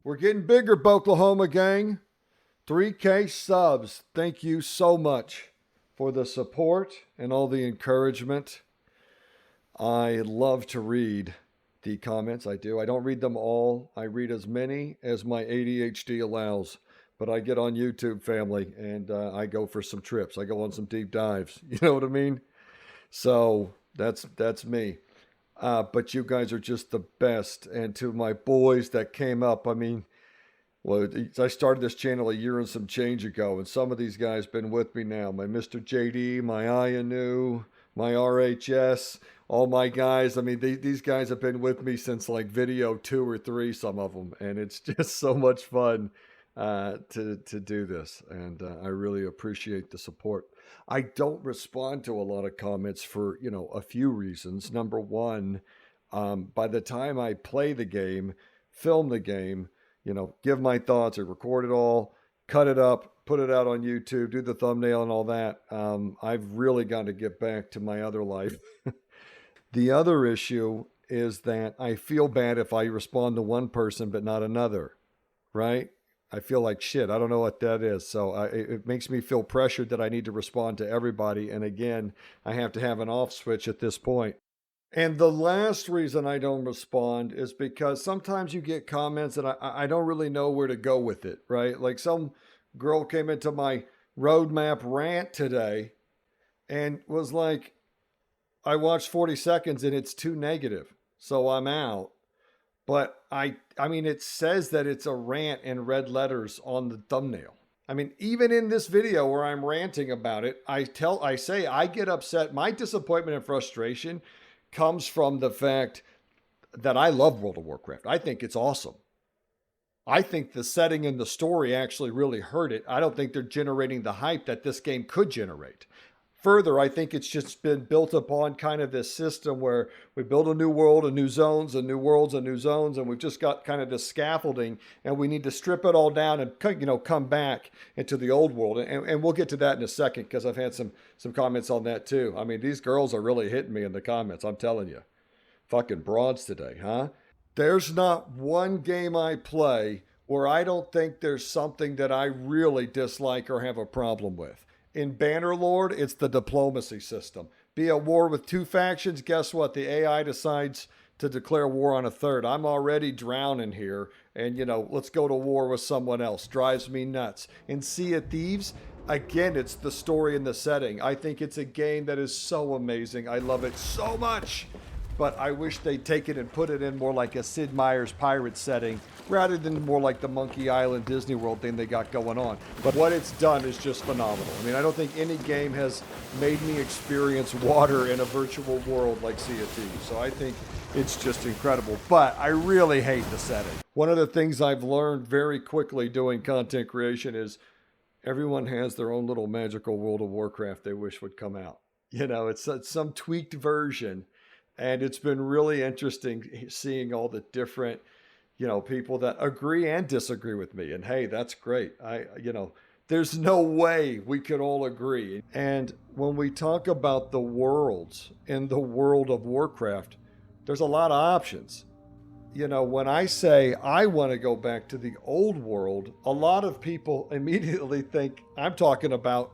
We're getting bigger, Oklahoma gang. 3K subs. Thank you so much for the support and all the encouragement. I love to read the comments. I do. I don't read them all. I read as many as my ADHD allows. But I get on YouTube, family, and I go for some trips. I go on some deep dives. You know what I mean? So that's me. But you guys are just the best. And to my boys that came up, I mean, well, I started this channel a year and some change ago, and some of these guys been with me now. My Mr. JD, my INU, my RHS, all my guys. I mean, these guys have been with me since like video 2 or 3, some of them, and it's just so much fun to do this, and I really appreciate the support. I don't respond to a lot of comments for a few reasons. Number one, by the time I play the game, film the game, give my thoughts, I record it all, cut it up, put it out on YouTube, do the thumbnail and all that. I've really got to get back to my other life. The other issue is that I feel bad if I respond to one person but not another, right? I feel like shit. I don't know what that is. So it makes me feel pressured that I need to respond to everybody. And again, I have to have an off switch at this point. And the last reason I don't respond is because sometimes you get comments and I don't really know where to go with it, right? Like some girl came into my roadmap rant today and was like, I watched 40 seconds and it's too negative, so I'm out. But I mean, it says that it's a rant in red letters on the thumbnail. I mean, even in this video where I'm ranting about it, I say I get upset. My disappointment and frustration comes from the fact that I love World of Warcraft. I think it's awesome. I think the setting and the story actually really hurt it. I don't think they're generating the hype that this game could generate. Further, I think it's just been built upon kind of this system where we build a new world, a new zones, a new worlds, a new zones, and we've just got kind of this scaffolding, and we need to strip it all down and come back into the old world. And we'll get to that in a second because I've had some comments on that too. I mean, these girls are really hitting me in the comments. I'm telling you, fucking broads today, huh? There's not one game I play where I don't think there's something that I really dislike or have a problem with. In Bannerlord, it's the diplomacy system. Be at war with 2 factions, guess what? The AI decides to declare war on a third. I'm already drowning here, and let's go to war with someone else. Drives me nuts. In Sea of Thieves, again, it's the story and the setting. I think it's a game that is so amazing. I love it so much. But I wish they'd take it and put it in more like a Sid Meier's pirate setting rather than more like the Monkey Island Disney World thing they got going on. But what it's done is just phenomenal. I mean, I don't think any game has made me experience water in a virtual world like Sea of Thieves. So I think it's just incredible. But I really hate the setting. One of the things I've learned very quickly doing content creation is everyone has their own little magical World of Warcraft they wish would come out. It's some tweaked version. And it's been really interesting seeing all the different, people that agree and disagree with me. And hey, that's great. There's no way we could all agree. And when we talk about the worlds in the World of Warcraft, there's a lot of options. When I say I want to go back to the old world, a lot of people immediately think I'm talking about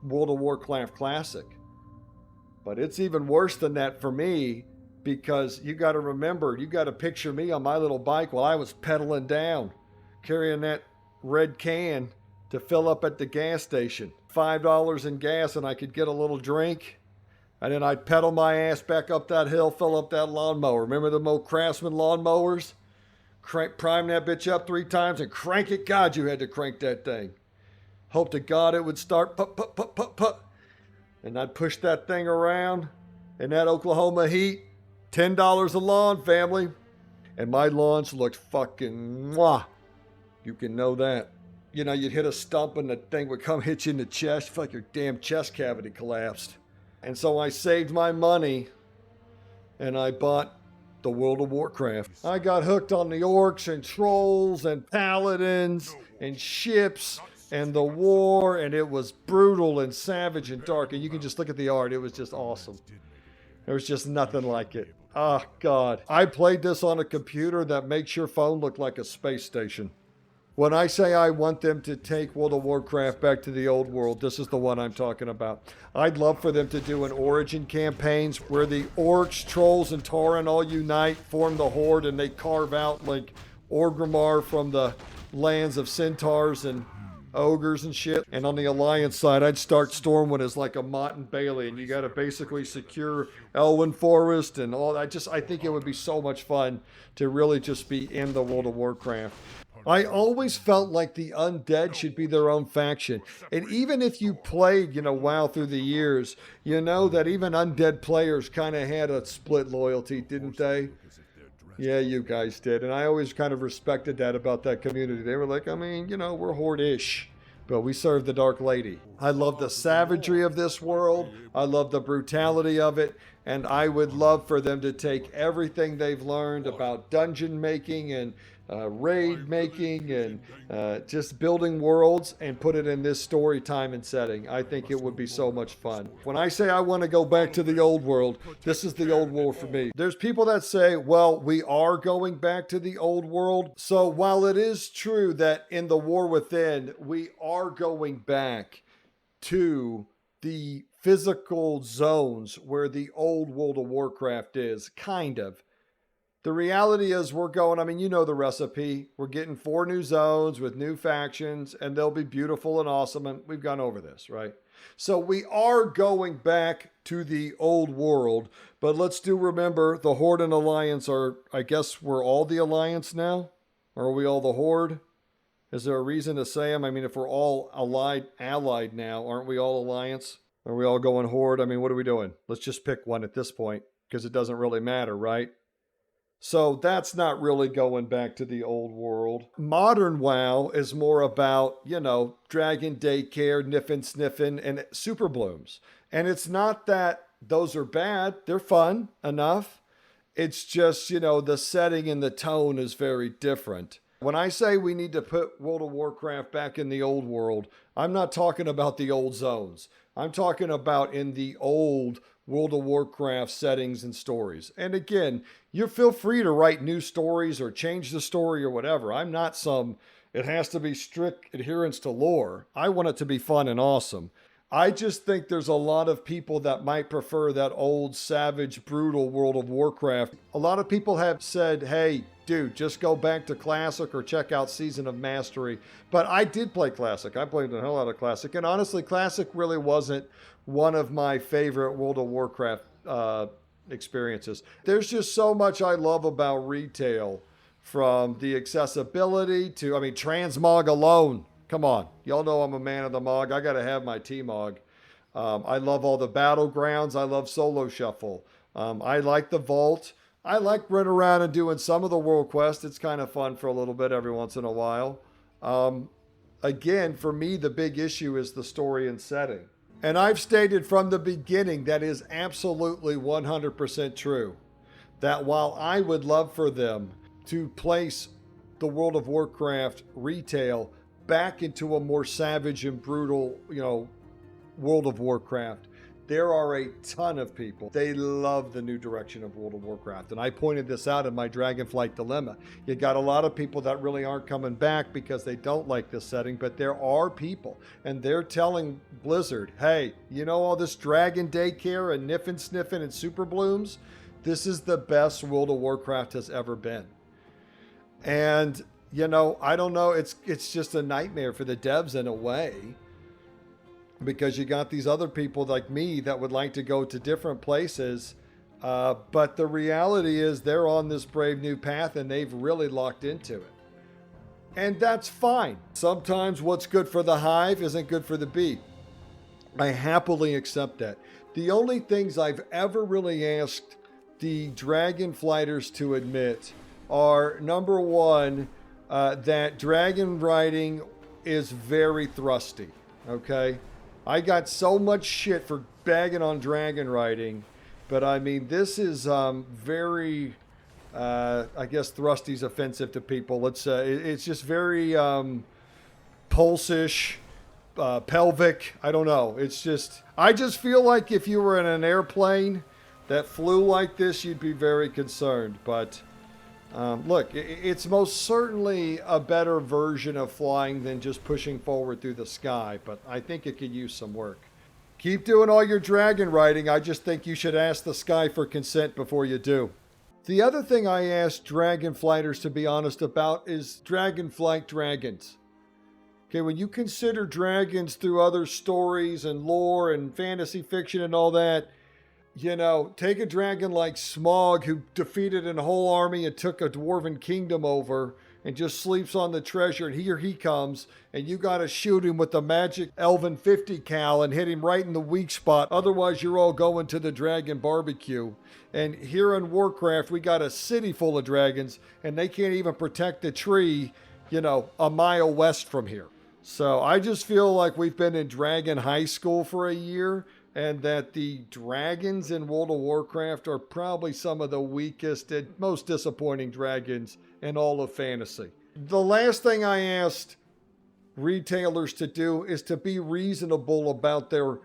World of Warcraft Classic. But it's even worse than that for me because you got to remember, you got to picture me on my little bike while I was pedaling down, carrying that red can to fill up at the gas station. $5 in gas and I could get a little drink. And then I'd pedal my ass back up that hill, fill up that lawnmower. Remember the old Craftsman lawnmowers? Prime that bitch up 3 times and crank it. God, you had to crank that thing. Hope to God it would start put, put, put, put, put. And I'd push that thing around in that Oklahoma heat. $10 a lawn, family. And my lawns looked fucking mwah. You can know that. You'd hit a stump and the thing would come hit you in the chest. Feel like your damn chest cavity collapsed. And so I saved my money and I bought the World of Warcraft. I got hooked on the orcs and trolls and paladins and ships and the war, and it was brutal and savage and dark, and you can just look at the art. It was just awesome. There was just nothing like it. Oh, God. I played this on a computer that makes your phone look like a space station. When I say I want them to take World of Warcraft back to the old world, this is the one I'm talking about. I'd love for them to do an origin campaigns where the orcs, trolls, and Tauren all unite, form the Horde, and they carve out like Orgrimmar from the lands of centaurs and ogres and shit. And on the Alliance side, I'd start Stormwind as like a Mott and Bailey, and you got to basically secure Elwyn Forest and all that. I think it would be so much fun to really just be in the World of Warcraft. I always felt like the undead should be their own faction. And even if you played, WoW through the years, you know that even undead players kind of had a split loyalty, didn't they? Yeah, you guys did. And I always kind of respected that about that community. They were like, we're Horde-ish, but we serve the Dark Lady. I love the savagery of this world. I love the brutality of it. And I would love for them to take everything they've learned about dungeon making and raid making and just building worlds and put it in this story time and setting. I think it would be so much fun. When I say I want to go back to the old world, this is the old world for me. There's people that say, well, we are going back to the old world. So while it is true that in the War Within, we are going back to the physical zones where the old World of Warcraft is, kind of. The reality is we're going, you know the recipe. We're getting 4 new zones with new factions, and they'll be beautiful and awesome, and we've gone over this, right? So we are going back to the old world, but let's remember the Horde and Alliance are, I guess we're all the Alliance now? Or are we all the Horde? Is there a reason to say them? If we're all allied now, aren't we all Alliance? Are we all going Horde? What are we doing? Let's just pick one at this point, because it doesn't really matter, right? So that's not really going back to the old world. Modern WoW is more about, Dragon Daycare, Sniffin, and Super Blooms. And it's not that those are bad. They're fun enough. It's just, the setting and the tone is very different. When I say we need to put World of Warcraft back in the old world, I'm not talking about the old zones. I'm talking about in the old World of Warcraft settings and stories. And again, you feel free to write new stories or change the story or whatever. I'm not it has to be strict adherence to lore. I want it to be fun and awesome. I just think there's a lot of people that might prefer that old, savage, brutal World of Warcraft. A lot of people have said, hey, dude, just go back to Classic or check out Season of Mastery. But I did play Classic. I played the hell out of Classic. And honestly, Classic really wasn't one of my favorite World of Warcraft experiences. There's just so much I love about retail, from the accessibility to, transmog alone. Come on. Y'all know I'm a man of the mog. I got to have my T-Mog. I love all the battlegrounds. I love Solo Shuffle. I like the Vault. I like running around and doing some of the world quests. It's kind of fun for a little bit every once in a while. Again, for me, the big issue is the story and setting. And I've stated from the beginning that is absolutely 100% true. That while I would love for them to place the World of Warcraft retail back into a more savage and brutal, World of Warcraft, there are a ton of people. They love the new direction of World of Warcraft. And I pointed this out in my Dragonflight dilemma. You got a lot of people that really aren't coming back because they don't like this setting, but there are people, and they're telling Blizzard, hey, all this Dragon Daycare and Sniffin and Super Blooms, this is the best World of Warcraft has ever been. And, I don't know, it's just a nightmare for the devs in a way, because you got these other people like me that would like to go to different places. But the reality is they're on this brave new path and they've really locked into it. And that's fine. Sometimes what's good for the hive isn't good for the bee. I happily accept that. The only things I've ever really asked the Dragonflighters to admit are, number one, that dragon riding is very thrusty. Okay? I got so much shit for bagging on dragon riding, but this is very, I guess thrusty's offensive to people. It's just very pulsish, pelvic. I don't know. I just feel like if you were in an airplane that flew like this, you'd be very concerned. But look, it's most certainly a better version of flying than just pushing forward through the sky, but I think it could use some work. Keep doing all your dragon riding. I just think you should ask the sky for consent before you do. The other thing I asked Dragonflighters to be honest about is Dragonflight dragons. Okay, when you consider dragons through other stories and lore and fantasy fiction and all that, you know, take a dragon like Smaug who defeated a whole army and took a dwarven kingdom over and just sleeps on the treasure, and here he comes, and you got to shoot him with the magic elven 50 cal and hit him right in the weak spot. Otherwise, you're all going to the dragon barbecue. And here in Warcraft, we got a city full of dragons, and they can't even protect the tree, you know, a mile west from here. So I just feel like we've been in Dragon High School for a year, and that the dragons in World of Warcraft are probably some of the weakest and most disappointing dragons in all of fantasy. The last thing I asked retailers to do is to be reasonable about their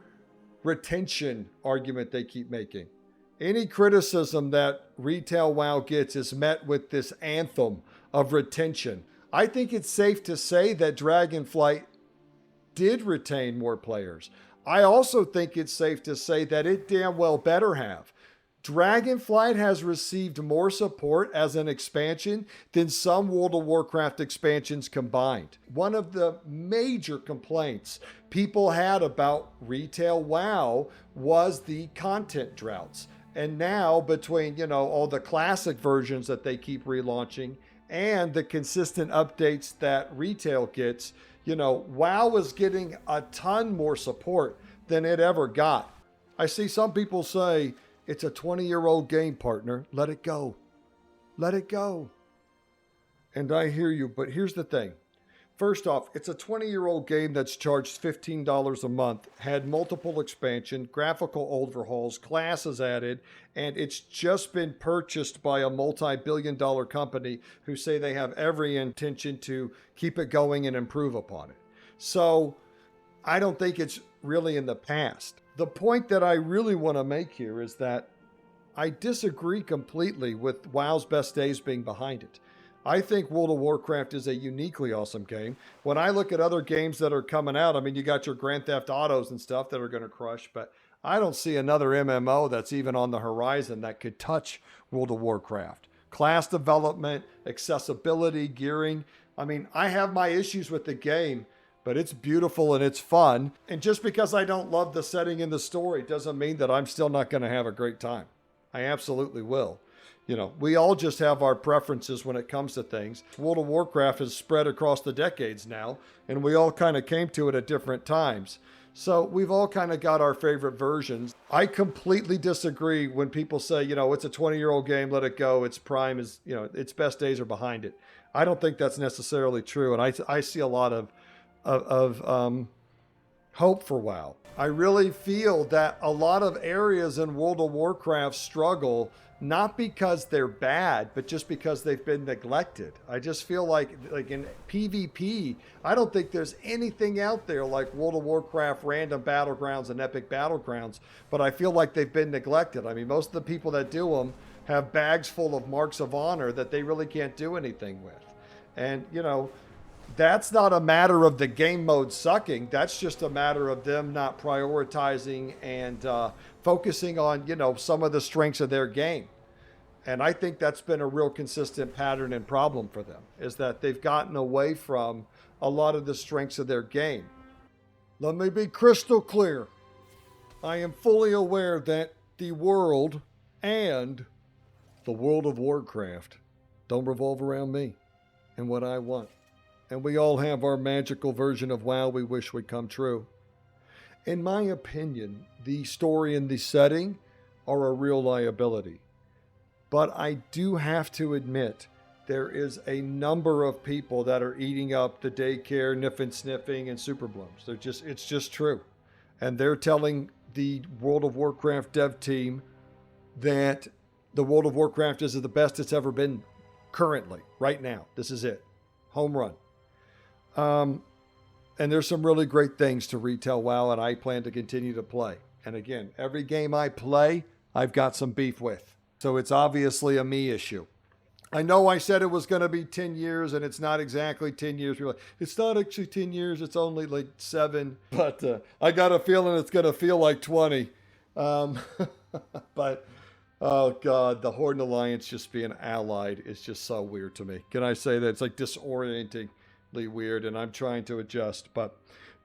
retention argument they keep making. Any criticism that retail WoW gets is met with this anthem of retention. I think it's safe to say that Dragonflight did retain more players. I also think it's safe to say that it damn well better have. Dragonflight has received more support as an expansion than some World of Warcraft expansions combined. One of the major complaints people had about retail WoW was the content droughts. And now between, you know, all the classic versions that they keep relaunching and the consistent updates that retail gets, you know, WoW is getting a ton more support than it ever got. I see some people say, it's a 20-year-old game, partner. Let it go. Let it go. And I hear you, but here's the thing. First off, it's a 20-year-old game that's charged $15 a month, had multiple expansion, graphical overhauls, classes added, and it's just been purchased by a multi-billion-dollar company who say they have every intention to keep it going and improve upon it. So I don't think it's really in the past. The point that I really want to make here is that I disagree completely with WoW's best days being behind it. I think World of Warcraft is a uniquely awesome game. When I look at other games that are coming out, I mean, you got your Grand Theft Autos and stuff that are going to crush, but I don't see another MMO that's even on the horizon that could touch World of Warcraft. Class development, accessibility, gearing. I mean, I have my issues with the game, but it's beautiful and it's fun. And just because I don't love the setting and the story doesn't mean that I'm still not going to have a great time. I absolutely will. You know, we all just have our preferences when it comes to things. World of Warcraft has spread across the decades now, and we all kind of came to it at different times. So we've all kind of got our favorite versions. I completely disagree when people say, you know, it's a 20-year-old game, let it go. Its prime is, you know, its best days are behind it. I don't think that's necessarily true, and I see a lot of hope for WoW. I really feel that a lot of areas in World of Warcraft struggle not because they're bad, but just because they've been neglected. I just feel like in PvP, I don't think there's anything out there like World of Warcraft Random Battlegrounds and Epic Battlegrounds, but I feel like they've been neglected. I mean, most of the people that do them have bags full of marks of honor that they really can't do anything with. And, you know, that's not a matter of the game mode sucking. That's just a matter of them not prioritizing and focusing on, you know, some of the strengths of their game. And I think that's been a real consistent pattern and problem for them, is that they've gotten away from a lot of the strengths of their game. Let me be crystal clear. I am fully aware that the world and the World of Warcraft don't revolve around me and what I want. And we all have our magical version of WoW we wish would come true. In my opinion, the story and the setting are a real liability. But I do have to admit, there is a number of people that are eating up the daycare, niffin sniffing, and super blooms. It's just true. And they're telling the World of Warcraft dev team that the World of Warcraft is the best it's ever been currently, right now. This is it. Home run. And there's some really great things to retail WoW, and I plan to continue to play. And again, every game I play, I've got some beef with. So it's obviously a me issue. I know I said it was going to be 10 years, and it's not exactly 10 years. You're like, it's not actually 10 years. It's only like 7. But I got a feeling it's going to feel like 20. But, oh, God, the Horde Alliance just being allied is just so weird to me. Can I say that? It's like disorientingly weird, and I'm trying to adjust. But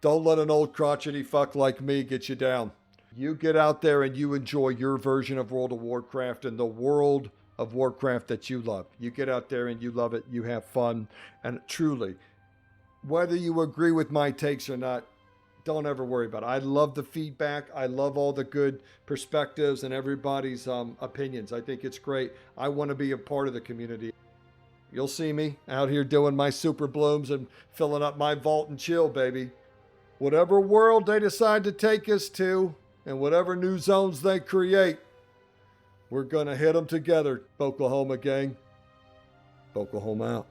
don't let an old crotchety fuck like me get you down. You get out there and you enjoy your version of World of Warcraft and the World of Warcraft that you love. You get out there and you love it. You have fun. And truly, whether you agree with my takes or not, don't ever worry about it. I love the feedback. I love all the good perspectives and everybody's opinions. I think it's great. I want to be a part of the community. You'll see me out here doing my super blooms and filling up my vault and chill, baby. Whatever world they decide to take us to and whatever new zones they create, we're going to hit them together, Oklahoma gang. Oklahoma out.